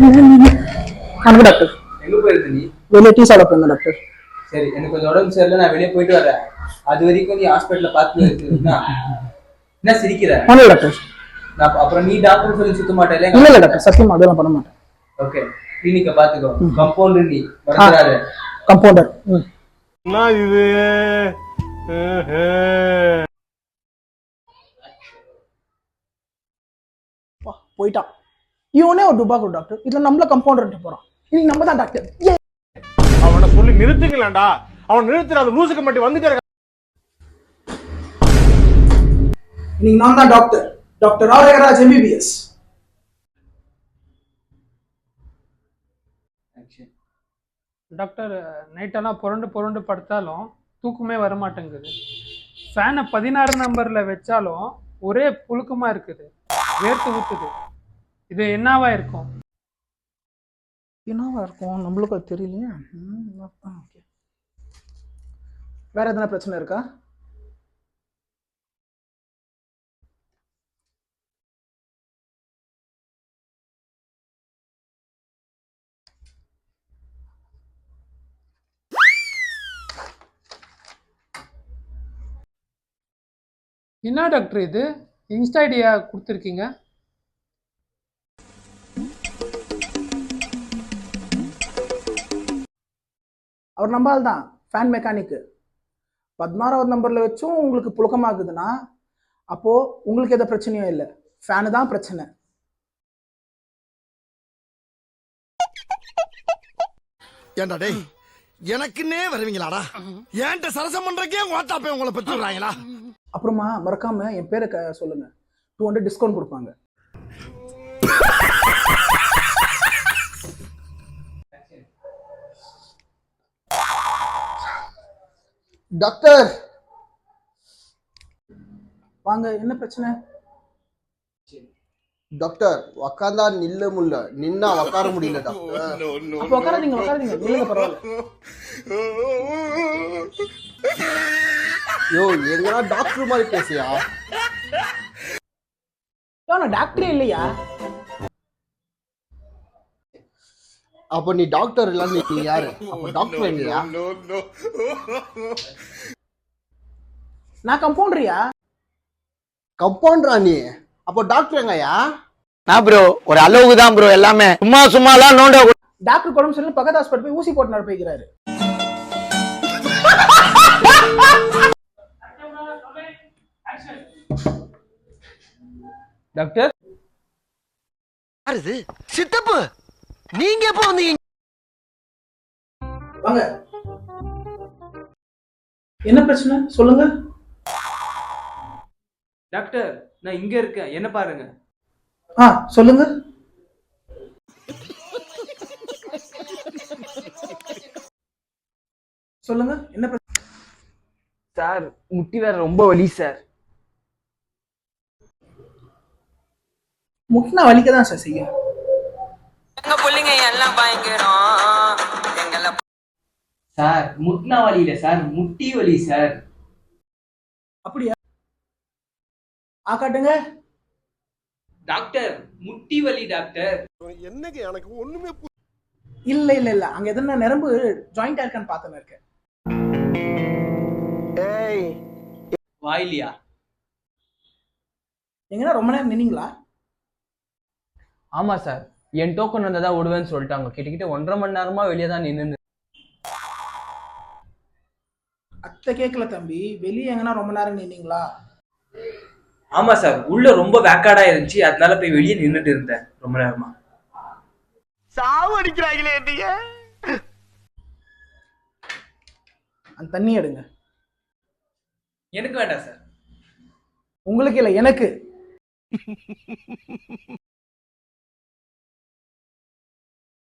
வணக்கம் டாக்டர். எங்க போயிருந்த நீ? வெளியே டீ சாப்பிட போயிருந்தேன் டாக்டர். சரி, எனக்கு கொஞ்சம் உடம்பு சரியில்லை, நான் வெளியே போயிட்டு வரேன். அது வரைக்கும் நீ ஹாஸ்பிட்டல்ல பார்த்து என்ன சிரிக்கிற? ஒன்றும் டாக்டர். நான் அப்புறம் நீ டாக்டர் சொல்லி சுத்த மாட்டேன். இல்லை இல்லை டாக்டர், சத்தியமா அதெல்லாம் பண்ண மாட்டேன். ஓகே, கிளினிக்கை பார்த்துக்கோ. கம்பவுண்டர் நீ மறந்துடாத. கம்பவுண்டர். இது போயிட்டான். இவனே ஒரு டுபாக்கூர் டாக்டர், இதுல நம்மள கம்பவுண்டர் போறான். இன்னைக்கு நம்ம தான் டாக்டர். அவனை சொல்லி நிறுத்துங்களேன்டா. அவன் நிறுத்துற அந்த லூசுக்கு மட்டும் வந்துட்டே இருக்கான். இன்னைக்கு நான் தான் doctor, doctor Arokiyaraj MBBS. Doctor, நைட்டெல்லாம் புரண்டு புரண்டு படுத்தாலும் தூக்கமே வரமாட்டேங்குது. ஃபேனை 16 நம்பரில் வச்சாலும் ஒரே புழுக்கமாக இருக்குது, வேர்த்து ஊற்றுது. இது என்னவா இருக்கும்? என்னவா இருக்கும் நம்மளுக்கு அது தெரியலையே. வேற எதனா பிரச்சனை இருக்கா? என்ன டாக்டர் இது இன்ஸ்டா ஐடியா கொடுத்துருக்கீங்க? அவர் நம்பால் தான் ஃபேன் மெக்கானிக்கு. 16வது நம்பர்ல வச்சும் உங்களுக்கு புழுக்கமாகுதுன்னா அப்போ உங்களுக்கு எந்த பிரச்சனையும் இல்லை, ஃபேனு தான் பிரச்சனை. ஏண்டா டேய், எனக்குன்னே வருவீங்களாடா? ஏன்ட்ட சரசம் பண்றக்கே வாட்டாப்பே உங்களை பெற்று விடுறாங்களா? அப்புறமா மறக்காம என் பேரை சொல்லுங்க, 200 டிஸ்கவுண்ட் கொடுப்பாங்க. டாக்டர் வாங்க, என்ன பிரச்சனை? டாக்டர் உக்காந்தா நில்ல முடியல, நின்னா உக்கார முடியல டாக்டர். அப்ப உட்காராதீங்க உட்காராதீங்க, நில்லுங்க பரவாயில்ல. யோ எங்கடா டாக்டர் மாதிரி பேசியா? நான் டாக்டரே இல்லையா? அப்ப நீ டாக்டர் இல்ல, நீ யாரு? அப்ப டாக்டர் இல்லையா? நான் கம்பவுண்டரியா? கம்பவுண்டரா நீ? அப்ப டாக்டர் எங்கயா? நான் ப்ரோ ஒரு அளவுக்கு தான் ப்ரோ, எல்லாமே சும்மா சும்மாலாம் நோண்ட. டாக்டர் உடம்பு சரியில்லை, பக்கத்து ஹாஸ்பிட்டல் போய் ஊசி போட்டு நடப்பிக்கிறாரு. டாக்டர் யாரு சித்தப்பு? நீங்க எப்ப வந்தீங்க? வாங்க, என்ன பிரச்சனை சொல்லுங்க. டாக்டர், நான் இங்க இருக்கேன், என்ன பாருங்க. சொல்லுங்க. சொல்லுங்க என்ன பிரச்சனை? சார், முட்டி வேற ரொம்ப வலி சார். முட்டினா வலிக்க தான் சார் செய்யும். சார், முட்டினா வலி இல்ல சார், முட்டி வலி சார். அப்படியா? காட்டுங்க. டாக்டர், முட்டி வலி டாக்டர். என்னங்க எனக்கு ஒண்ணுமே இல்ல இல்ல இல்ல, அங்க எதனா நரம்பு ஜாயிண்ட் இருக்கான்னு பார்த்தேன் இருக்கேன். ஏய் வாயிலியா? எங்கன்னா ரொம்ப நேரம் நின்னீங்களா? ஆமா சார், என் டோக்கன் வந்ததா விடுவேன்னு சொல்லிட்டாங்க. கிட்டக்கிட்ட 1.5 மணி நேரமா வெளியே தான் நின்று. அத்தை கேட்கல தம்பி, வெளியே எங்கன்னா ரொம்ப நேரம் நின்னீங்களா? ஆமா சார், உள்ள ரொம்ப வேக்காடா இருந்துச்சு, அதனால போய் வெளியே நின்றுட்டு இருந்தேன் ரொம்ப நேரமா. சாவு அடிக்கிறாங்களே நீங்க. அந்த தண்ணி எடுங்க. எனக்கு வேண்டாம் சார். உங்களுக்கு இல்ல, எனக்கு.